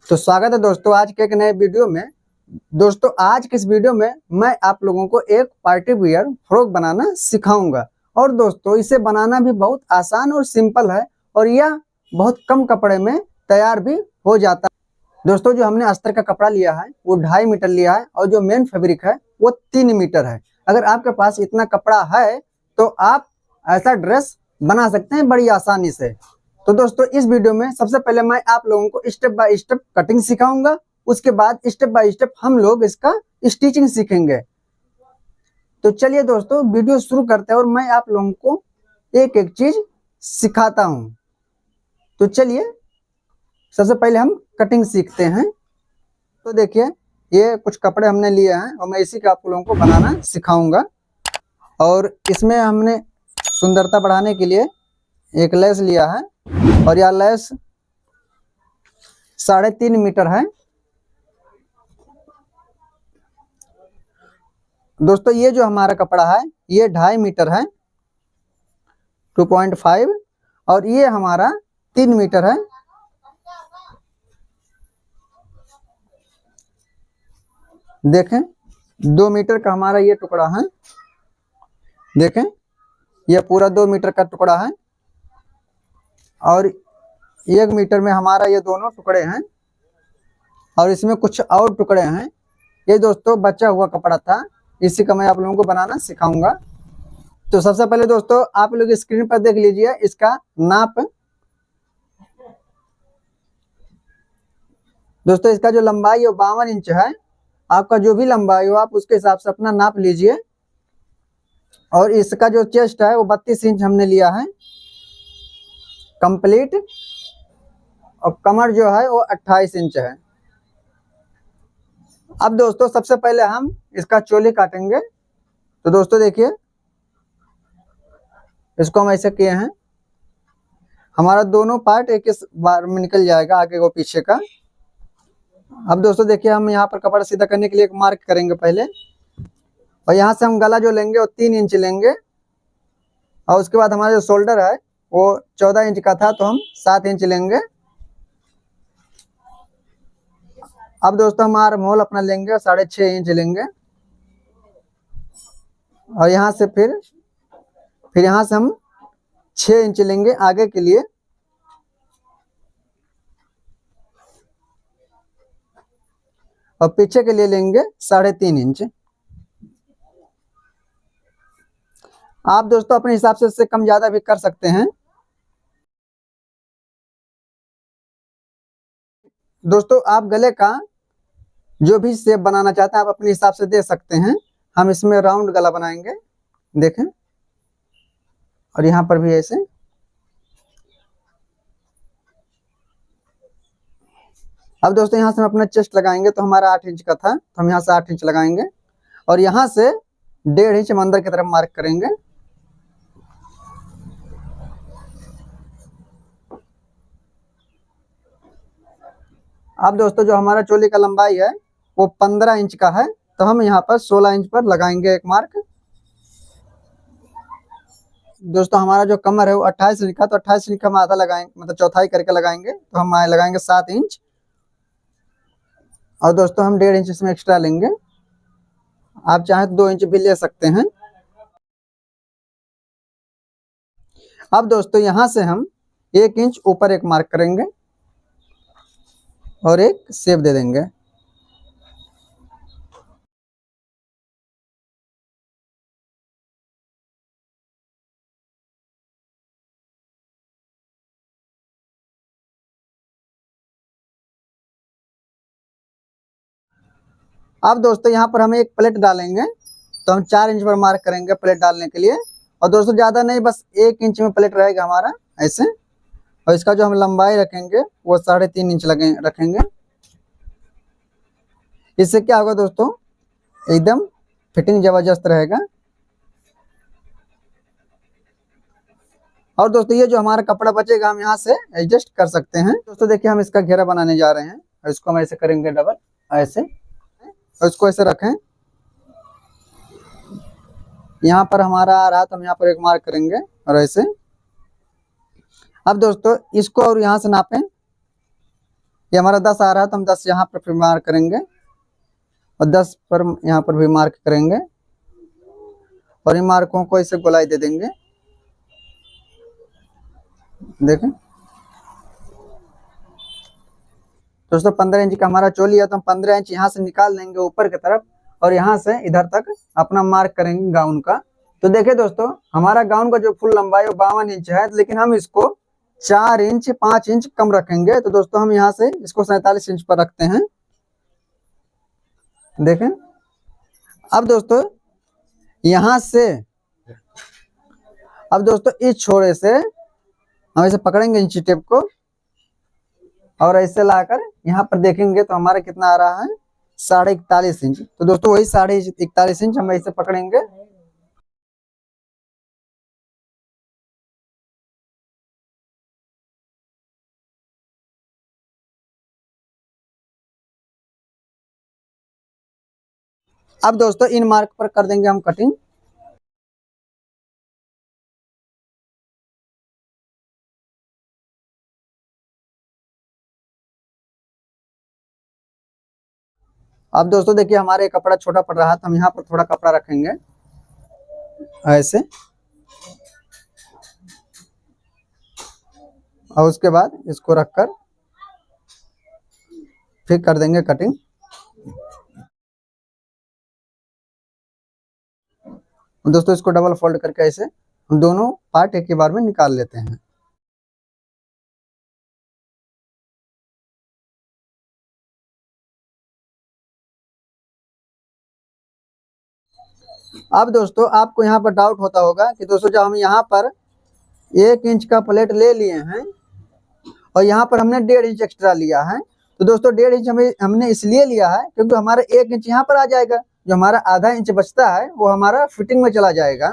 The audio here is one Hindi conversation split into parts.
तो स्वागत है दोस्तों आज के एक नए वीडियो में। दोस्तों आज के इस वीडियो में मैं आप लोगों को एक पार्टी वियर फ्रॉक बनाना सिखाऊंगा। और दोस्तों इसे बनाना भी बहुत आसान और सिंपल है और यह बहुत कम कपड़े में तैयार भी हो जाता है। दोस्तों जो हमने अस्तर का कपड़ा लिया है वो 2.5 मीटर लिया है और जो मेन फैब्रिक है वो 3 मीटर है। अगर आपके पास इतना कपड़ा है तो आप ऐसा ड्रेस बना सकते हैं बड़ी आसानी से। तो दोस्तों इस वीडियो में सबसे पहले मैं आप लोगों को स्टेप बाय स्टेप कटिंग सिखाऊंगा, उसके बाद स्टेप बाय स्टेप हम लोग इसका स्टिचिंग सीखेंगे। तो चलिए दोस्तों वीडियो शुरू करते हैं और मैं आप लोगों को एक एक चीज सिखाता हूं। तो चलिए सबसे पहले हम कटिंग सीखते हैं। तो देखिए ये कुछ कपड़े हमने लिए हैं और मैं इसी का आप लोगों को बनाना सिखाऊंगा। और इसमें हमने सुंदरता बढ़ाने के लिए एक लेस लिया है और यह लेस 3.5 मीटर है। दोस्तों ये जो हमारा कपड़ा है ये 2.5 मीटर है 2.5 और ये हमारा 3 मीटर है। देखें 2 मीटर का हमारा ये टुकड़ा है। देखें ये पूरा 2 मीटर का टुकड़ा है और 1 मीटर में हमारा ये दोनों टुकड़े हैं और इसमें कुछ और टुकड़े हैं। ये दोस्तों बचा हुआ कपड़ा था, इसी का मैं आप लोगों को बनाना सिखाऊंगा। तो सबसे पहले दोस्तों आप लोग स्क्रीन पर देख लीजिए इसका नाप। दोस्तों इसका जो लंबाई है 52 इंच है। आपका जो भी लंबाई हो आप उसके हिसाब से अपना नाप लीजिए। और इसका जो चेस्ट है वो 32 इंच हमने लिया है कंप्लीट और कमर जो है वो 28 इंच है। अब दोस्तों सबसे पहले हम इसका चोली काटेंगे। तो दोस्तों देखिए इसको हम ऐसे किए हैं, हमारा दोनों पार्ट एक इस बार में निकल जाएगा आगे को पीछे का। अब दोस्तों देखिए हम यहाँ पर कपड़ा सीधा करने के लिए एक मार्क करेंगे पहले और यहाँ से हम गला जो लेंगे वो 3 इंच लेंगे और उसके बाद हमारा जो शोल्डर है वो 14 इंच का था तो हम 7 इंच लेंगे। अब दोस्तों हम आर्म होल अपना लेंगे 6.5 इंच लेंगे और यहाँ से फिर यहाँ से हम 6 इंच लेंगे आगे के लिए। और पीछे के लिए लेंगे 3.5 इंच। आप दोस्तों अपने हिसाब से इससे कम ज्यादा भी कर सकते हैं। दोस्तों आप गले का जो भी शेप बनाना चाहते हैं आप अपने हिसाब से दे सकते हैं। हम इसमें राउंड गला बनाएंगे, देखें, और यहाँ पर भी ऐसे। अब दोस्तों यहाँ से हम अपना चेस्ट लगाएंगे तो हमारा 8 इंच का था तो हम यहाँ से 8 इंच लगाएंगे और यहाँ से 1.5 इंच हम अंदर की तरफ मार्क करेंगे। अब दोस्तों जो हमारा चोली का लंबाई है वो 15 इंच का है तो हम यहाँ पर 16 इंच पर लगाएंगे एक मार्क। दोस्तों हमारा जो कमर है वो 28 इंच का तो 28 इंच का हम आधा लगाएंगे, मतलब चौथाई करके लगाएंगे तो हम लगाएंगे 7 इंच। और दोस्तों हम 1.5 इंच इसमें एक्स्ट्रा लेंगे, आप चाहे तो 2 इंच भी ले सकते हैं। अब दोस्तों यहाँ से हम 1 इंच ऊपर एक मार्क करेंगे और एक शेप दे देंगे। अब दोस्तों यहाँ पर हम एक प्लेट डालेंगे तो हम 4 इंच पर मार्क करेंगे प्लेट डालने के लिए। और दोस्तों ज्यादा नहीं, बस 1 इंच में प्लेट रहेगा हमारा ऐसे। और इसका जो हम लंबाई रखेंगे वो 3.5 इंच रखेंगे। इससे क्या होगा दोस्तों, एकदम फिटिंग जबरदस्त रहेगा। और दोस्तों ये जो हमारा कपड़ा बचेगा हम यहाँ से एडजस्ट कर सकते हैं। दोस्तों देखिए हम इसका घेरा बनाने जा रहे हैं और इसको हम ऐसे करेंगे डबल ऐसे और इसको ऐसे रखें। यहाँ पर हमारा आ रहा तो हम यहाँ पर एक मार्क करेंगे और ऐसे। अब दोस्तों इसको और यहाँ से नापें ये हमारा 10 आ रहा है तो हम 10 यहाँ पर फिर मार्क करेंगे और 10 पर यहाँ पर भी मार्क करेंगे और इन मार्कों को इसे गोलाई दे देंगे। देखें दोस्तों 15 इंच का हमारा चोली है तो हम 15 इंच यहाँ से निकाल लेंगे ऊपर की तरफ और यहाँ से इधर तक अपना मार्क करेंगे गाउन का। तो देखिए दोस्तों हमारा गाउन का जो फुल लंबाई वो 52 इंच है, लेकिन हम इसको 4 इंच 5 इंच कम रखेंगे। तो दोस्तों हम यहाँ से इसको 47 इंच पर रखते हैं। देखें अब दोस्तों यहाँ से अब दोस्तों इस छोरे से हम इसे पकड़ेंगे इंची टेप को और ऐसे लाकर यहाँ पर देखेंगे तो हमारा कितना आ रहा है 41.5 इंच। तो दोस्तों वही 41.5 इंच हम ऐसे पकड़ेंगे। अब दोस्तों इन मार्क पर कर देंगे हम कटिंग। अब दोस्तों देखिए हमारे कपड़ा छोटा पड़ रहा है तो हम यहाँ पर थोड़ा कपड़ा रखेंगे ऐसे और उसके बाद इसको रखकर फिर कर देंगे कटिंग। दोस्तों इसको डबल फोल्ड करके ऐसे हम दोनों पार्ट एक ही बार में निकाल लेते हैं। अब दोस्तों आपको यहाँ पर डाउट होता होगा कि दोस्तों जब हम यहाँ पर 1 इंच का प्लेट ले लिए हैं और यहाँ पर हमने 1.5 इंच एक्स्ट्रा लिया है, तो दोस्तों 1.5 इंच हमने इसलिए लिया है क्योंकि हमारा 1 इंच यहाँ पर आ जाएगा, जो हमारा आधा इंच बचता है वो हमारा फिटिंग में चला जाएगा।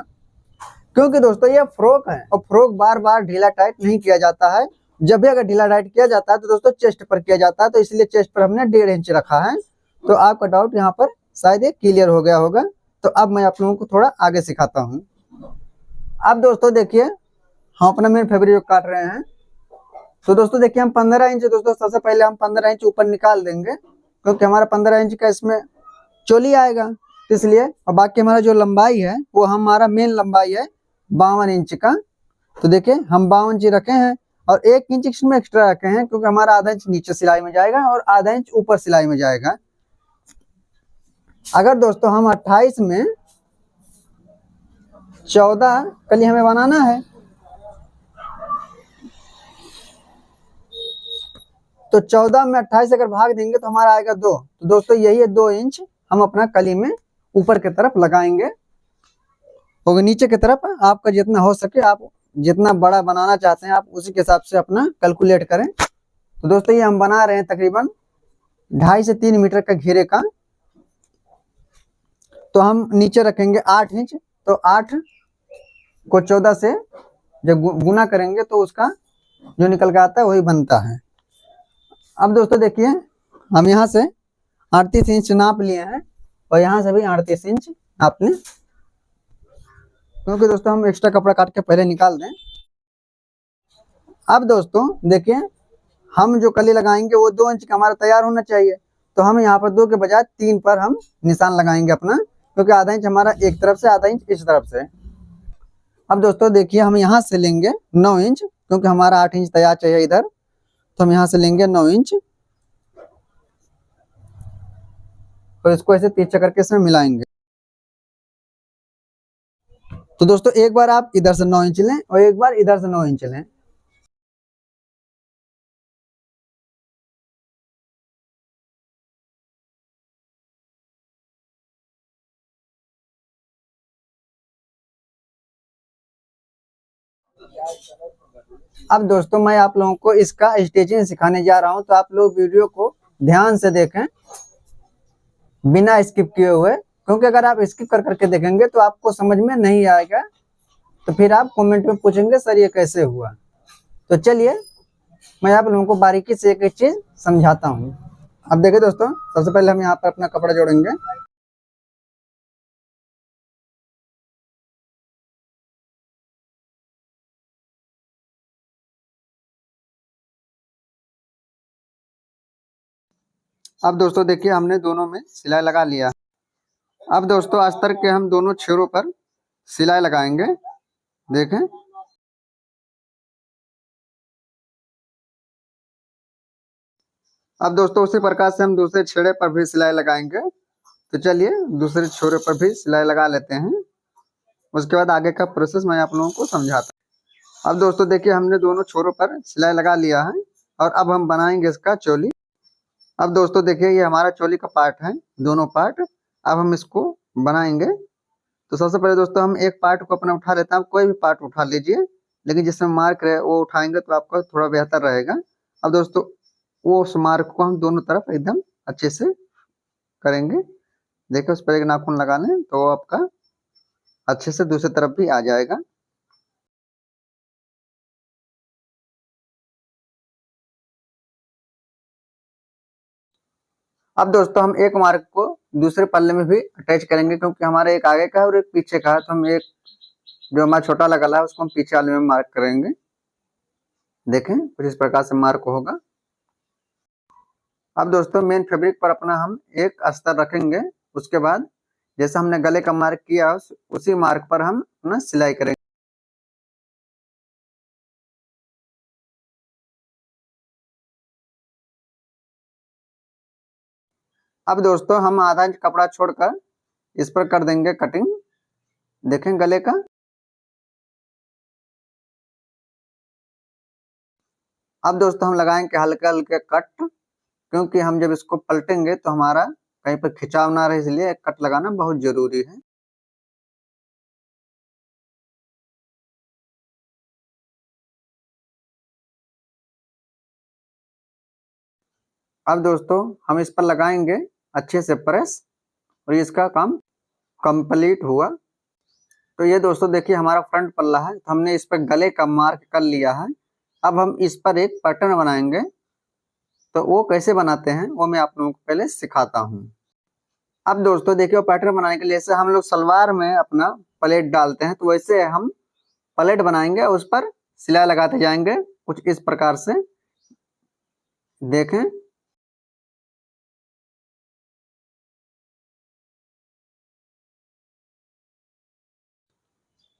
क्योंकि दोस्तों ये फ्रॉक है और फ्रॉक बार बार ढीला टाइट नहीं किया जाता है। जब भी अगर ढीला टाइट किया जाता है तो दोस्तों चेस्ट पर किया जाता है, तो इसलिए चेस्ट पर हमने 1.5 इंच रखा है। तो आपका डाउट यहाँ पर शायद ये क्लियर हो गया होगा। तो अब मैं आप लोगों को थोड़ा आगे सिखाता हूँ। अब दोस्तों देखिए हम अपना मेन फैब्रिक काट रहे हैं। तो दोस्तों देखिए हम 15 इंच दोस्तों सबसे पहले हम 15 इंच ऊपर निकाल देंगे क्योंकि हमारा 15 इंच का इसमें चोली आएगा, इसलिए। और बाकी हमारा जो लंबाई है वो हमारा मेन लंबाई है 52 इंच का। तो देखिए हम 52 इंच रखे हैं और 1 इंच इसमें एक्स्ट्रा रखे हैं क्योंकि हमारा आधा इंच नीचे सिलाई में जाएगा और आधा इंच ऊपर सिलाई में जाएगा। अगर दोस्तों हम 28 में 14 कली हमें बनाना है तो 14 में 28 अगर भाग देंगे तो हमारा आएगा 2। तो दोस्तों यही है 2 इंच हम अपना कली में ऊपर की तरफ लगाएंगे और नीचे की तरफ आपका जितना हो सके, आप जितना बड़ा बनाना चाहते हैं आप उसी के हिसाब से अपना कैलकुलेट करें। तो दोस्तों ये हम बना रहे हैं तकरीबन 2.5 से 3 मीटर का घेरे का। तो हम नीचे रखेंगे 8 इंच, तो 8 को 14 से जब गुना करेंगे तो उसका जो निकल के आता है वही बनता है। अब दोस्तों देखिए हम यहाँ से 38 इंच नाप लिए हैं और यहाँ से भी 38 इंच नाप लें क्योंकि दोस्तों हम एक्स्ट्रा कपड़ा काट के पहले निकाल दें। अब दोस्तों देखिए हम जो कली लगाएंगे वो 2 इंच का हमारा तैयार होना चाहिए। तो हम यहाँ पर 2 के बजाय 3 पर हम निशान लगाएंगे अपना, क्योंकि आधा इंच हमारा एक तरफ से आधा इंच इस तरफ से। अब दोस्तों देखिए हम यहाँ से लेंगे 9 इंच क्योंकि हमारा 8 इंच तैयार चाहिए इधर। तो हम यहाँ से लेंगे 9 इंच और इसको ऐसे तिरछा करके इसमें मिलाएंगे। तो दोस्तों एक बार आप इधर से 9 इंच लें और एक बार इधर से 9 इंच लें। अब दोस्तों मैं आप लोगों को इसका स्टिचिंग सिखाने जा रहा हूं, तो आप लोग वीडियो को ध्यान से देखें बिना स्किप किए हुए, क्योंकि अगर आप स्किप कर करके देखेंगे तो आपको समझ में नहीं आएगा, तो फिर आप कमेंट में पूछेंगे सर ये कैसे हुआ। तो चलिए मैं आप लोगों को बारीकी से एक एक चीज समझाता हूँ। अब देखिए दोस्तों सबसे पहले हम यहाँ पर अपना कपड़ा जोड़ेंगे। अब दोस्तों देखिए हमने दोनों में सिलाई लगा लिया। अब दोस्तों अस्तर के हम दोनों छोरों पर सिलाई लगाएंगे। देखें, अब दोस्तों उसी प्रकार से हम दूसरे छेड़े पर भी सिलाई लगाएंगे। तो चलिए दूसरे छोरे पर भी सिलाई लगा लेते हैं। उसके बाद आगे का प्रोसेस मैं आप लोगों को समझाता हूँ। अब दोस्तों देखिए हमने दोनों छोरों पर सिलाई लगा लिया है और अब हम बनाएंगे इसका चोली। अब दोस्तों देखिए ये हमारा चोली का पार्ट है, दोनों पार्ट। अब हम इसको बनाएंगे। तो सबसे पहले दोस्तों हम एक पार्ट को अपना उठा लेते हैं। आप कोई भी पार्ट उठा लीजिए, लेकिन जिसमें मार्क रहे वो उठाएंगे तो आपका थोड़ा बेहतर रहेगा। अब दोस्तों वो उस मार्क को हम दोनों तरफ एकदम अच्छे से करेंगे। देखिए उस पर एक नाखून लगा लें तो आपका अच्छे से दूसरी तरफ भी आ जाएगा। अब दोस्तों हम एक मार्क को दूसरे पल्ले में भी अटैच करेंगे, क्योंकि हमारा एक आगे का है और एक पीछे का है। तो हम एक जो हमारा छोटा लगा है उसको हम पीछे वाले में मार्क करेंगे। देखें कुछ इस प्रकार से मार्क होगा। अब दोस्तों मेन फैब्रिक पर अपना हम एक अस्तर रखेंगे। उसके बाद जैसे हमने गले का मार्क किया उसी मार्क पर हम अपना सिलाई करेंगे। अब दोस्तों हम आधा इंच कपड़ा छोड़कर इस पर कर देंगे कटिंग। देखें गले का। अब दोस्तों हम लगाएंगे हल्के हल्के कट, क्योंकि हम जब इसको पलटेंगे तो हमारा कहीं पर खिंचाव ना रहे, इसलिए कट लगाना बहुत जरूरी है। अब दोस्तों हम इस पर लगाएंगे अच्छे से प्रेस और इसका काम कंप्लीट हुआ। तो ये दोस्तों देखिए हमारा फ्रंट पल्ला है, तो हमने इस पर गले का मार्क कर लिया है। अब हम इस पर एक पैटर्न बनाएंगे। तो वो कैसे बनाते हैं वो मैं आप लोगों को पहले सिखाता हूँ। अब दोस्तों देखिए वो पैटर्न बनाने के लिए जैसे हम लोग सलवार में अपना प्लेट डालते हैं, तो वैसे हम प्लेट बनाएंगे, उस पर सिलाई लगाते जाएंगे कुछ इस प्रकार से। देखें,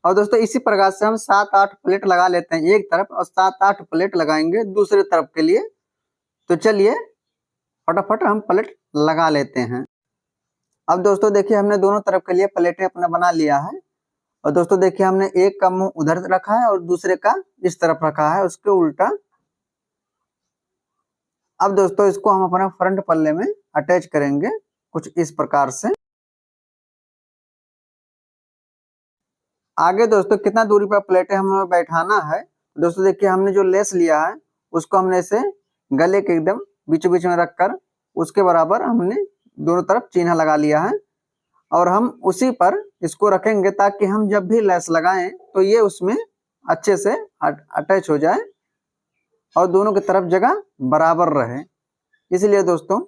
और दोस्तों इसी प्रकार से हम 7-8 प्लेट लगा लेते हैं एक तरफ, और 7-8 प्लेट लगाएंगे दूसरे तरफ के लिए। तो चलिए फटाफट हम प्लेट लगा लेते हैं। अब दोस्तों देखिए हमने दोनों तरफ के लिए प्लेटें अपना बना लिया है। और दोस्तों देखिए हमने एक का मुंह उधर रखा है और दूसरे का इस तरफ रखा है, उसके उल्टा। अब दोस्तों इसको हम अपना फ्रंट पल्ले में अटैच करेंगे कुछ इस प्रकार से। आगे दोस्तों कितना दूरी पर प्लेटें हमें बैठाना है, दोस्तों देखिए हमने जो लेस लिया है उसको हमने इसे गले के एकदम बीचों बीच में रखकर उसके बराबर हमने दोनों तरफ चिन्ह लगा लिया है। और हम उसी पर इसको रखेंगे ताकि हम जब भी लेस लगाएं तो ये उसमें अच्छे से अटैच हो जाए और दोनों की तरफ जगह बराबर रहे। इसलिए दोस्तों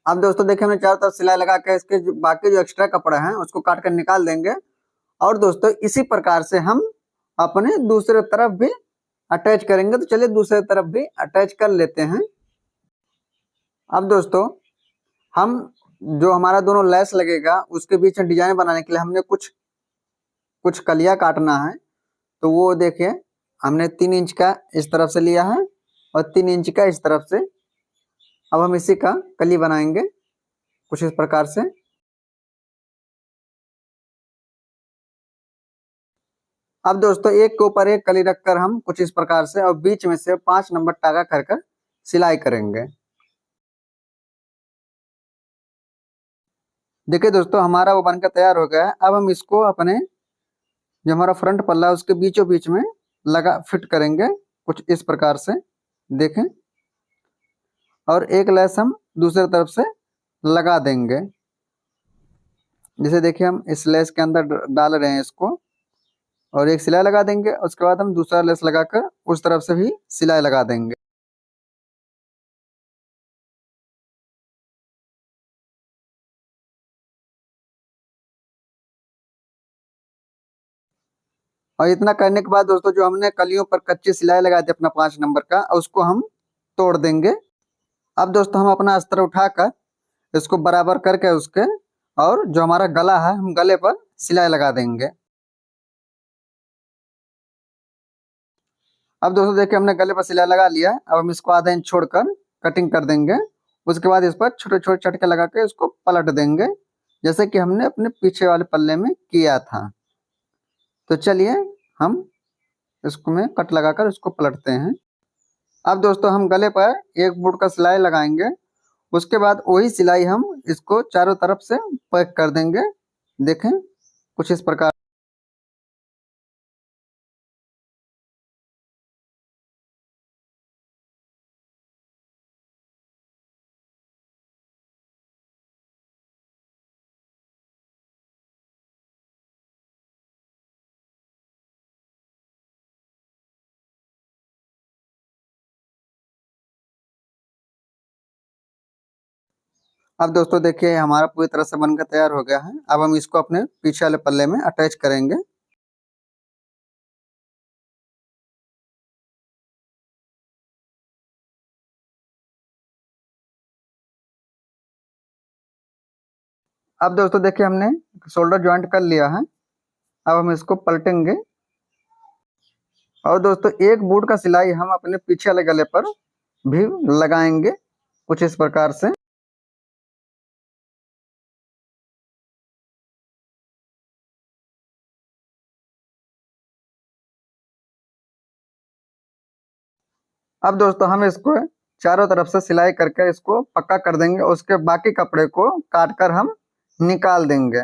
अब दोस्तों देखिए हमने चारों तरफ सिलाई लगा के इसके बाकी जो एक्स्ट्रा कपड़ा है उसको काट कर निकाल देंगे। और दोस्तों इसी प्रकार से हम अपने दूसरे तरफ भी अटैच करेंगे। तो चलिए दूसरे तरफ भी अटैच कर लेते हैं। अब दोस्तों हम जो हमारा दोनों लेस लगेगा उसके बीच में डिजाइन बनाने के लिए हमने कुछ कुछ कलिया काटना है। तो वो देखिए हमने 3 इंच का इस तरफ से लिया है और 3 इंच का इस तरफ से। अब हम इसी का कली बनाएंगे कुछ इस प्रकार से। अब दोस्तों एक के ऊपर एक कली रखकर हम कुछ इस प्रकार से और बीच में से 5 नंबर टाका कर सिलाई करेंगे। देखिए दोस्तों हमारा वो बनकर तैयार हो गया है। अब हम इसको अपने जो हमारा फ्रंट पल्ला है उसके बीचों बीच में लगा फिट करेंगे कुछ इस प्रकार से। देखें, और एक लेस हम दूसरी तरफ से लगा देंगे। जैसे देखिए हम इस लेस के अंदर डाल रहे हैं इसको और एक सिलाई लगा देंगे। उसके बाद हम दूसरा लेस लगाकर उस तरफ से भी सिलाई लगा देंगे। और इतना करने के बाद दोस्तों, जो हमने कलियों पर कच्ची सिलाई लगाई थी अपना 5 नंबर का, उसको हम तोड़ देंगे। अब दोस्तों हम अपना अस्तर उठाकर इसको बराबर करके उसके, और जो हमारा गला है हम गले पर सिलाई लगा देंगे। अब दोस्तों देखिए हमने गले पर सिलाई लगा लिया। अब हम इसको आधा इंच छोड़कर कटिंग कर देंगे। उसके बाद इस पर छोटे छोटे चटके लगा के इसको पलट देंगे, जैसे कि हमने अपने पीछे वाले पल्ले में किया था। तो चलिए हम इसको में कट लगाकर इसको पलटते हैं। अब दोस्तों हम गले पर एक बूट का सिलाई लगाएंगे। उसके बाद वही सिलाई हम इसको चारों तरफ से पैक कर देंगे। देखें कुछ इस प्रकार। अब दोस्तों देखिए हमारा पूरी तरह से बनकर तैयार हो गया है। अब हम इसको अपने पीछे वाले पल्ले में अटैच करेंगे। अब दोस्तों देखिए हमने शोल्डर ज्वाइंट कर लिया है। अब हम इसको पलटेंगे। और दोस्तों एक बूट का सिलाई हम अपने पीछे वाले गले पर भी लगाएंगे कुछ इस प्रकार से। अब दोस्तों हम इसको चारों तरफ से सिलाई करके इसको पक्का कर देंगे। उसके बाकी कपड़े को काट कर हम निकाल देंगे।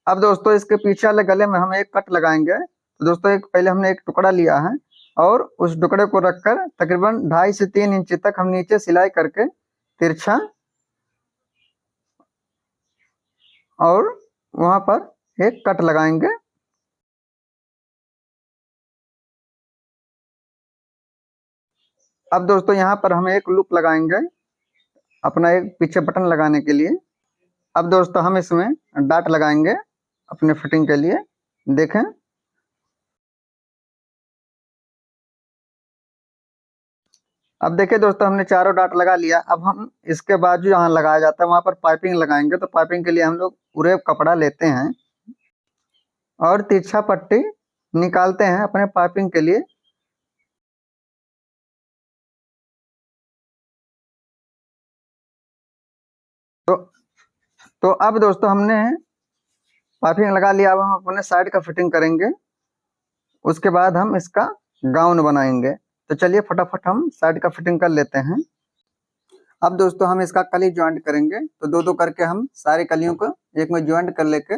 अब दोस्तों इसके पीछे वाले गले में हम एक कट लगाएंगे। तो दोस्तों एक पहले हमने एक टुकड़ा लिया है, और उस टुकड़े को रखकर तकरीबन 2.5 से 3 इंच तक हम नीचे सिलाई करके तिरछा, और वहां पर एक कट लगाएंगे। अब दोस्तों यहाँ पर हम एक लूप लगाएंगे अपना एक पीछे बटन लगाने के लिए। अब दोस्तों हम इसमें डाट लगाएंगे अपने फिटिंग के लिए। देखें अब देखिए दोस्तों हमने चारों डाट लगा लिया। अब हम इसके बाद जो यहाँ लगाया जाता है वहां पर पाइपिंग लगाएंगे। तो पाइपिंग के लिए हम लोग उरेब कपड़ा लेते हैं और तिरछा पट्टी निकालते हैं अपने पाइपिंग के लिए। तो तो अब दोस्तों हमने पाइपिंग लगा लिया। अब हम अपने साइड का फिटिंग करेंगे। उसके बाद हम इसका गाउन बनाएंगे। तो चलिए फटाफट हम साइड का फिटिंग कर लेते हैं। अब दोस्तों हम इसका कली ज्वाइंट करेंगे। तो दो दो करके हम सारी कलियों को एक में ज्वाइंट कर लेके,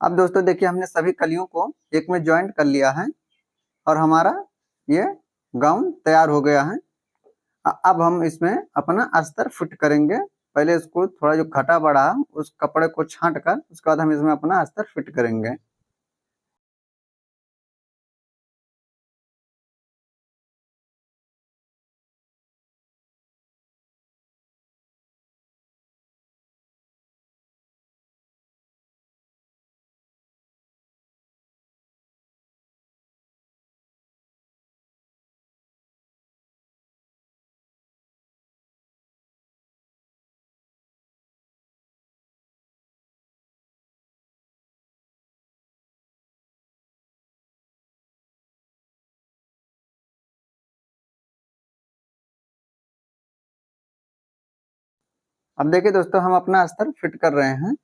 अब दोस्तों देखिए हमने सभी कलियों को एक में ज्वाइंट कर लिया है, और हमारा ये गाउन तैयार हो गया है। अब हम इसमें अपना अस्तर फिट करेंगे। पहले इसको थोड़ा जो घटा बढ़ा उस कपड़े को छांट कर उसके बाद हम इसमें अपना अस्तर फिट करेंगे। अब देखिए दोस्तों हम अपना अस्तर फिट कर रहे हैं।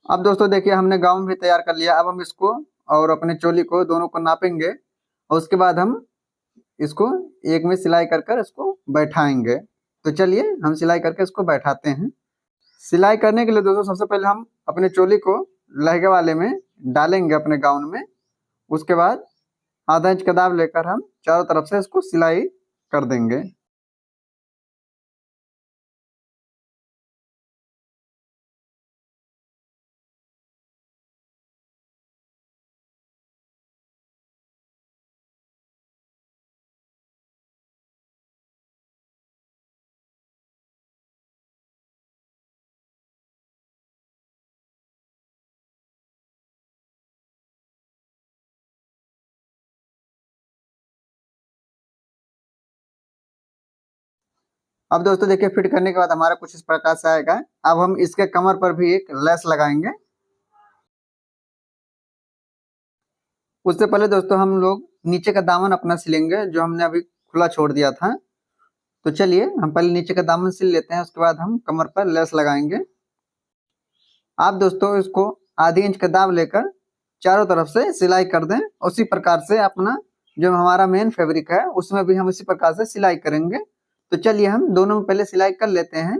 अब दोस्तों देखिए हमने गाउन भी तैयार कर लिया। अब हम इसको और अपने चोली को दोनों को नापेंगे, और उसके बाद हम इसको एक में सिलाई कर कर इसको बैठाएंगे। तो चलिए हम सिलाई करके इसको बैठाते हैं। सिलाई करने के लिए दोस्तों सबसे पहले हम अपने चोली को लहंगे वाले में डालेंगे अपने गाउन में। उसके बाद आधा इंच का दाब लेकर हम चारों तरफ से इसको सिलाई कर देंगे। अब दोस्तों देखिए, फिट करने के बाद हमारा कुछ इस प्रकार से आएगा। अब हम इसके कमर पर भी एक लेस लगाएंगे। उससे पहले दोस्तों हम लोग नीचे का दामन अपना सिलेंगे, जो हमने अभी खुला छोड़ दिया था। तो चलिए हम पहले नीचे का दामन सिल लेते हैं, उसके बाद हम कमर पर लेस लगाएंगे। आप दोस्तों इसको आधी इंच का दाब लेकर चारों तरफ से सिलाई कर दें। उसी प्रकार से अपना जो हमारा मेन फैब्रिक है उसमें भी हम इसी प्रकार से सिलाई करेंगे। तो चलिए हम दोनों में पहले सिलाई कर लेते हैं।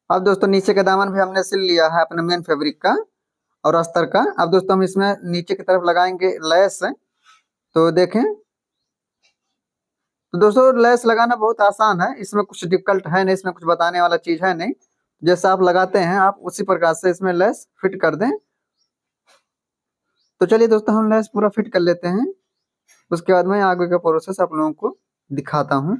अब दोस्तों नीचे का दामन भी हमने सिल लिया है अपने मेन फैब्रिक का और अस्तर का। अब दोस्तों हम इसमें नीचे की तरफ लगाएंगे लेस। तो देखें, तो दोस्तों लेस लगाना बहुत आसान है, इसमें कुछ डिफिकल्ट है नहीं, इसमें कुछ बताने वाला चीज है नहीं। जैसा आप लगाते हैं आप उसी प्रकार से इसमें लेस फिट कर दें। तो चलिए दोस्तों हम लेस पूरा फिट कर लेते हैं, उसके बाद मैं आगे का प्रोसेस आप लोगों को दिखाता हूँ।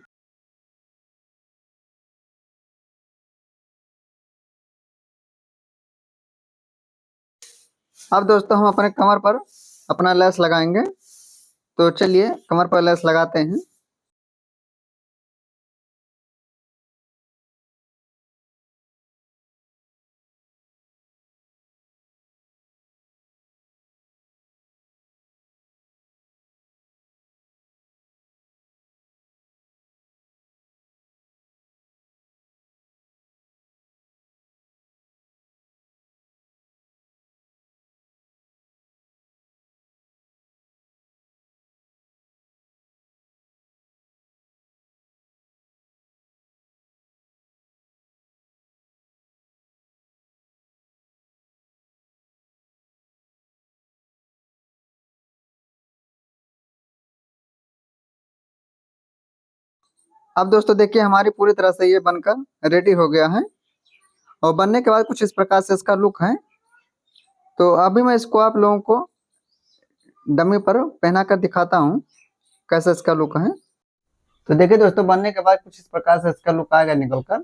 अब दोस्तों हम अपने कमर पर अपना लेस लगाएंगे। तो चलिए कमर पर लेस लगाते हैं। अब दोस्तों देखिए हमारी पूरी तरह से ये बनकर रेडी हो गया है और बनने के बाद कुछ इस प्रकार से इसका लुक है। तो अभी मैं इसको आप लोगों को डमी पर पहना कर दिखाता हूँ कैसा इसका लुक है। तो देखिए दोस्तों बनने के बाद कुछ इस प्रकार से इसका लुक आएगा निकल कर।